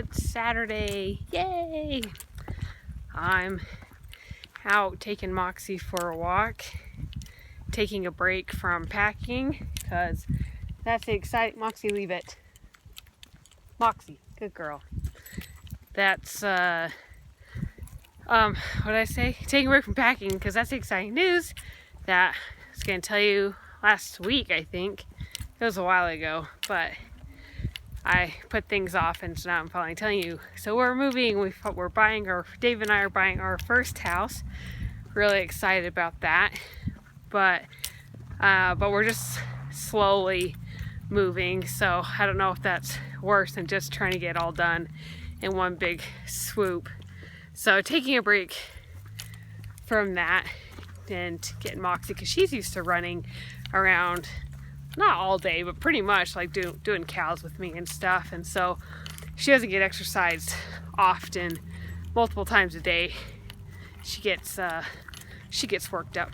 It's Saturday. Yay! I'm out taking Moxie for a walk, taking a break from packing because that's the exciting. Moxie, leave it. Moxie, good girl. That's what did I say? Taking a break from packing because that's the exciting news that I was going to tell you last week. I think it was a while ago, but I put things off, and so now I'm finally telling you. So we're moving. Dave and I are buying our first house. Really excited about that, but we're just slowly moving. So I don't know if that's worse than just trying to get all done in one big swoop. So taking a break from that and getting Moxie, because she's used to running around, not all day, but pretty much like doing cows with me and stuff. And so she doesn't get exercised often, multiple times a day. She gets worked up.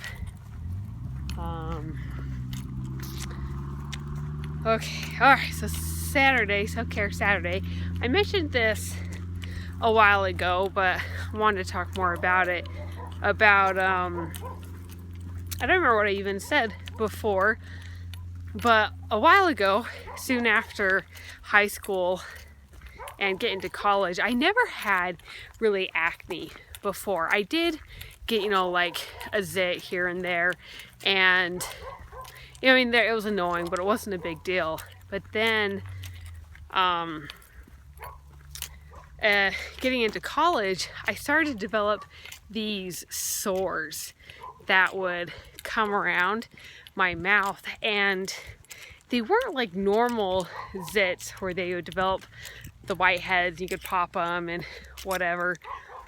Okay, all right. So self-care Saturday. I mentioned this a while ago, but I wanted to talk more about it. I don't remember what I even said before. But a while ago, soon after high school and getting to college, I never had really acne before. I did get, like a zit here and there, and it was annoying, but it wasn't a big deal. But then getting into college, I started to develop these sores that would come around my mouth, and they weren't like normal zits where they would develop the whiteheads, you could pop them and whatever,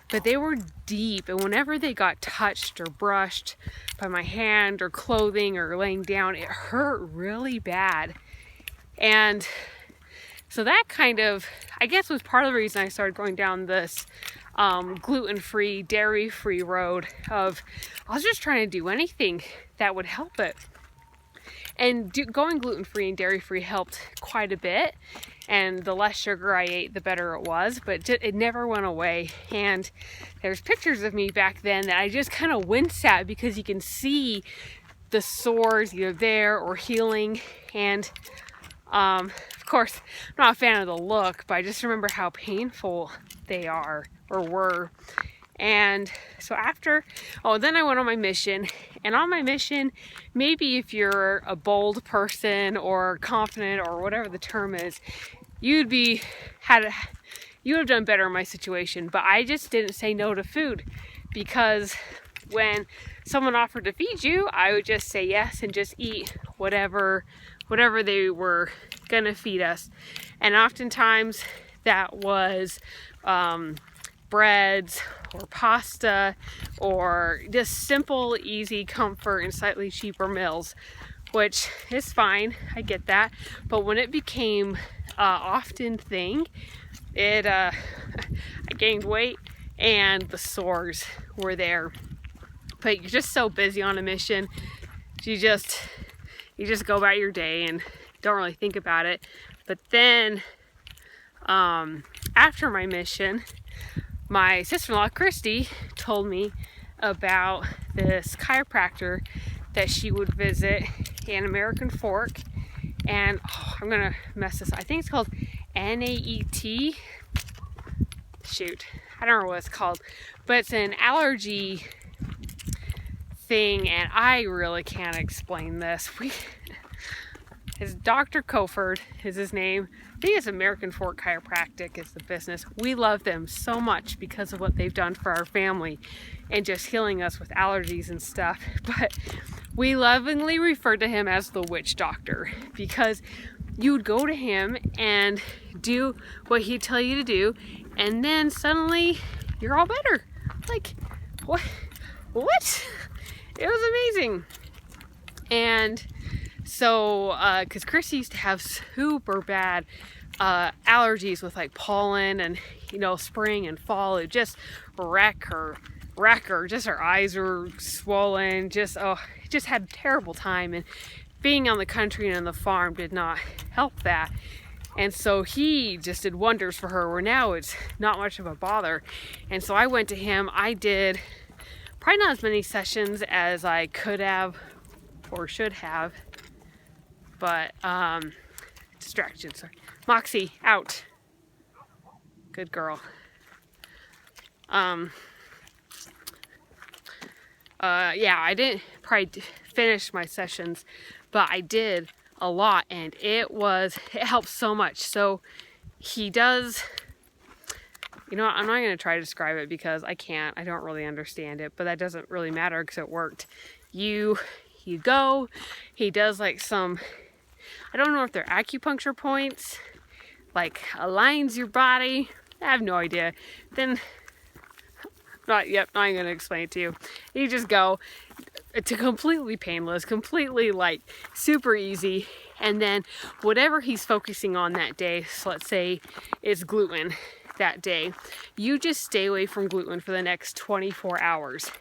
but they were deep, and whenever they got touched or brushed by my hand or clothing or laying down, it hurt really bad. And so that kind of, I guess, was part of the reason I started going down this gluten-free, dairy-free road of, I was just trying to do anything that would help it. And going gluten-free and dairy-free helped quite a bit. And the less sugar I ate, the better it was. But it never went away. And there's pictures of me back then that I just kind of wince at, because you can see the sores either there or healing. And of course, I'm not a fan of the look, but I just remember how painful they are or were. And so then I went on my mission. And on my mission, maybe if you're a bold person or confident or whatever the term is, you would have done better in my situation. But I just didn't say no to food, because when someone offered to feed you, I would just say yes and just eat whatever they were gonna feed us. And oftentimes that was breads or pasta or just simple, easy, comfort and slightly cheaper meals, which is fine. I get that. But when it became often thing, I gained weight and the sores were there. But you're just so busy on a mission, you just go about your day and don't really think about it. But then after my mission, my sister-in-law, Christy, told me about this chiropractor that she would visit in American Fork. And I'm going to mess this up. I think it's called NAET. Shoot, I don't know what it's called. But it's an allergy thing, and I really can't explain this. His Dr. Coford is his name. I think it's American Fork Chiropractic is the business. We love them so much because of what they've done for our family and just healing us with allergies and stuff. But we lovingly refer to him as the witch doctor, because you would go to him and do what he'd tell you to do, and then suddenly you're all better. Like, what? It was amazing. And so, because Chris used to have super bad allergies with like pollen and, spring and fall. It just wreck her. Just her eyes were swollen. Just had a terrible time. And being on the country and on the farm did not help that. And so he just did wonders for her, where now it's not much of a bother. And so I went to him. I did probably not as many sessions as I could have or should have, but distraction, sorry. Moxie, out. Good girl. Yeah, I didn't probably finish my sessions, but I did a lot, and it helps so much. So he does, you know, I'm not going to try to describe it because I don't really understand it, but that doesn't really matter because it worked. You go, he does like some, I don't know if they're acupuncture points, like aligns your body. I have no idea. Then, not even going to explain it to you. You just go to completely painless, completely like super easy. And then whatever he's focusing on that day, so let's say it's gluten that day, you just stay away from gluten for the next 24 hours.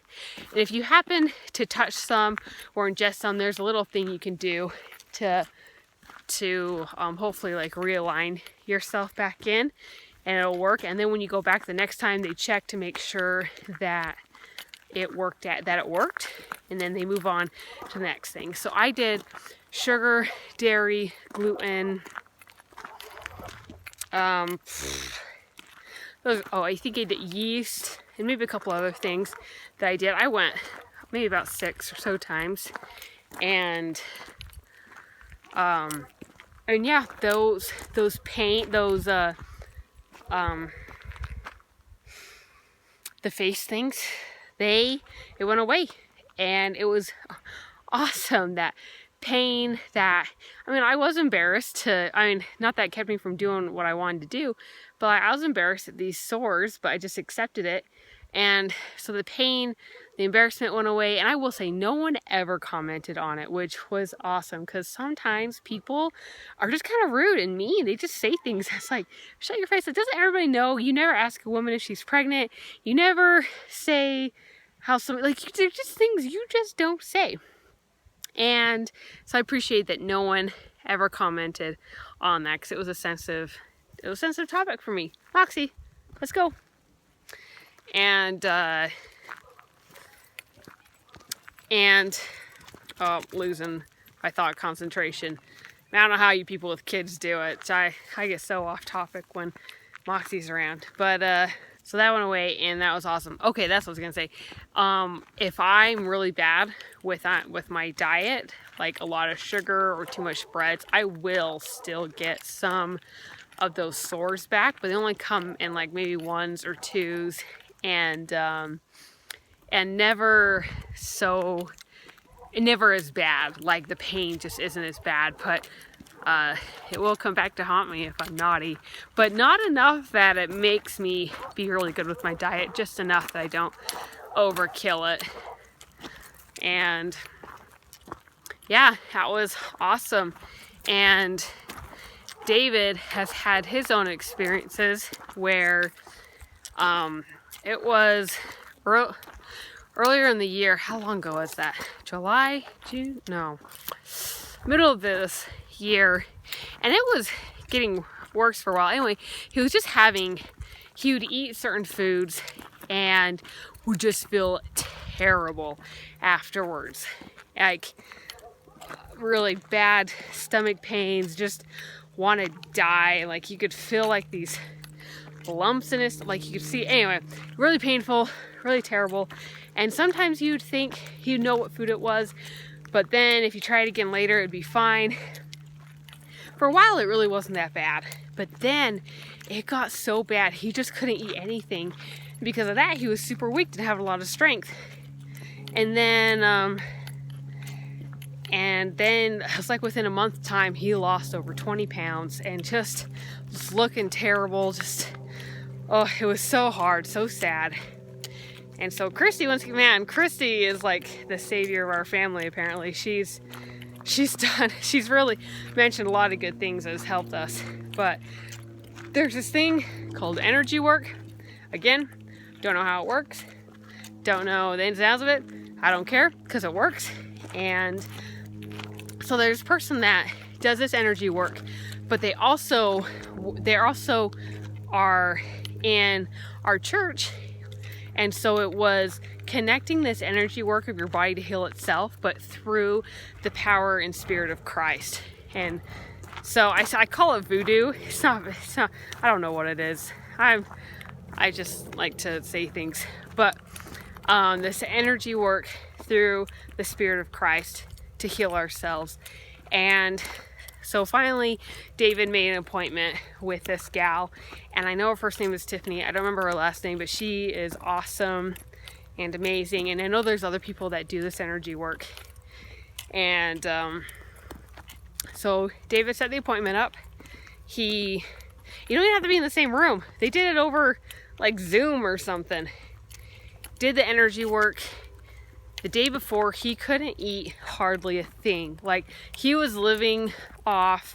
And if you happen to touch some or ingest some, there's a little thing you can do to hopefully like realign yourself back in, and it'll work. And then when you go back the next time, they check to make sure that it worked, and then they move on to the next thing. So I did sugar, dairy, gluten, I think I did yeast and maybe a couple other things that I did. I went maybe about 6 or so times, and yeah, the face things, it went away, and it was awesome. That pain, I was embarrassed not that it kept me from doing what I wanted to do, but I was embarrassed at these sores, but I just accepted it. And so the pain, the embarrassment went away. And I will say, no one ever commented on it, which was awesome, because sometimes people are just kind of rude and mean. They just say things that's like, shut your face. Doesn't everybody know? You never ask a woman if she's pregnant. You never say how they're just things you just don't say. And so I appreciate that no one ever commented on that, because it was a sensitive topic for me. Moxie, let's go. And losing my thought concentration. I don't know how you people with kids do it. I get so off topic when Moxie's around. But so that went away, and that was awesome. Okay, that's what I was gonna say. If I'm really bad with my diet, like a lot of sugar or too much breads, I will still get some of those sores back, but they only come in like maybe 1s or 2s, and never as bad. Like the pain just isn't as bad, but it will come back to haunt me if I'm naughty, but not enough that it makes me be really good with my diet, just enough that I don't overkill it. And yeah, that was awesome. And David has had his own experiences where it was earlier in the year. How long ago was that? July? June? No. Middle of this year. And it was getting worse for a while. Anyway, he would eat certain foods and would just feel terrible afterwards. Like really bad stomach pains, just want to die. Like you could feel like these lumps in his, like you could see, anyway, really painful, really terrible. And sometimes you'd think he'd know what food it was, but then if you try it again later, it'd be fine. For a while, it really wasn't that bad, but then it got so bad, he just couldn't eat anything. Because of that, he was super weak, didn't have a lot of strength. And then it was like within a month's time, he lost over 20 pounds and just was looking terrible. It was so hard, so sad. And so Christy is like the savior of our family, apparently. She's really mentioned a lot of good things that has helped us. But there's this thing called energy work. Again, don't know how it works. Don't know the ins and outs of it. I don't care, because it works. And so there's a person that does this energy work but they also are in our church. And so it was connecting this energy work of your body to heal itself, but through the power and spirit of Christ. And so I call it voodoo. It's not, I don't know what it is. I just like to say things, but this energy work through the spirit of Christ to heal ourselves. And so finally, David made an appointment with this gal, and I know her first name is Tiffany. I don't remember her last name, but she is awesome and amazing. And I know there's other people that do this energy work. And so David set the appointment up. You don't even have to be in the same room. They did it over like Zoom or something. Did the energy work. The day before, he couldn't eat hardly a thing. Like, he was living off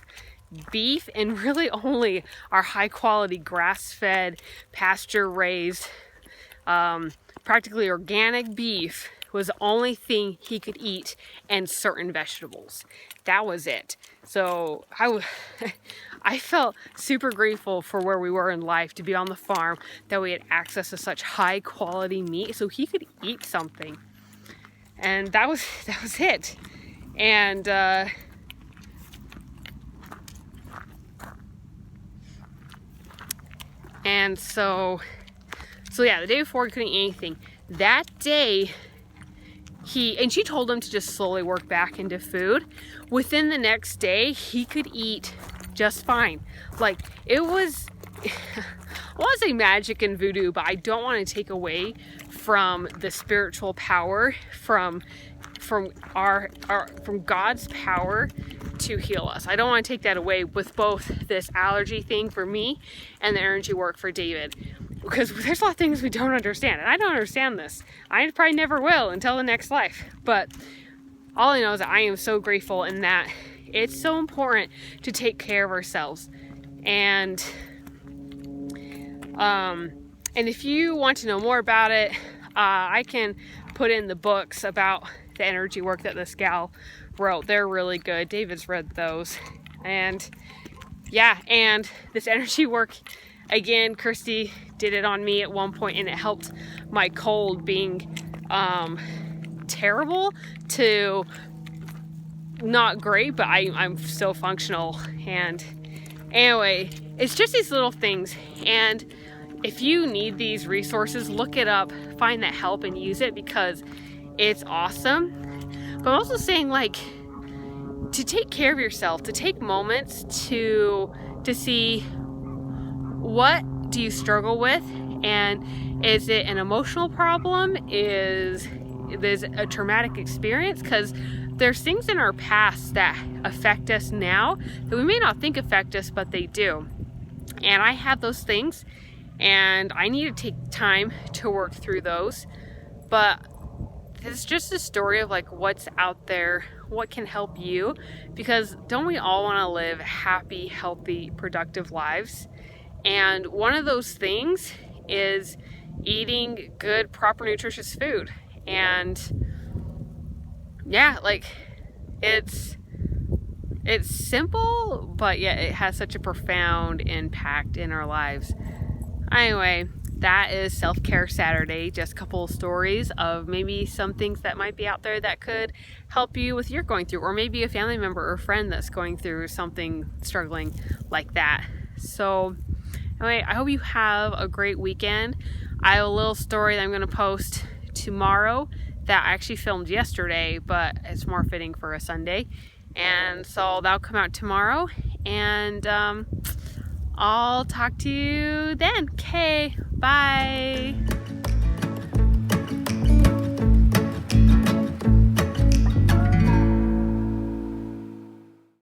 beef and really only our high quality grass-fed, pasture-raised, practically organic beef was the only thing he could eat, and certain vegetables. That was it. So I felt super grateful for where we were in life, to be on the farm, that we had access to such high quality meat so he could eat something. And that was it. And so yeah, the day before he couldn't eat anything. That day, she told him to just slowly work back into food. Within the next day, he could eat just fine. Like, it was, I want to say magic and voodoo, but I don't want to take away from the spiritual power, from God's power to heal us. I don't want to take that away with both this allergy thing for me and the energy work for David, because there's a lot of things we don't understand, and I don't understand this. I probably never will until the next life. But all I know is that I am so grateful in that it's so important to take care of ourselves. And if you want to know more about it, I can put in the books about the energy work that this gal wrote. They're really good. David's read those. And yeah, and this energy work, again, Christy did it on me at one point, and it helped my cold being terrible to not great, but I'm still functional. And anyway, it's just these little things. And if you need these resources, look it up, find that help and use it, because it's awesome. But I'm also saying, like, to take care of yourself, to take moments to see what do you struggle with, and is it an emotional problem? Is this a traumatic experience? Because there's things in our past that affect us now that we may not think affect us, but they do. And I have those things, and I need to take time to work through those. But it's just a story of like what's out there, what can help you, because don't we all want to live happy, healthy, productive lives? And one of those things is eating good, proper, nutritious food. And yeah, like, it's simple, but yet it has such a profound impact in our lives. Anyway, that is Self-Care Saturday. Just a couple of stories of maybe some things that might be out there that could help you with your going through, or maybe a family member or friend that's going through something, struggling like that. So anyway, I hope you have a great weekend. I have a little story that I'm going to post tomorrow that I actually filmed yesterday, but it's more fitting for a Sunday. And so that'll come out tomorrow. And I'll talk to you then. Okay, bye.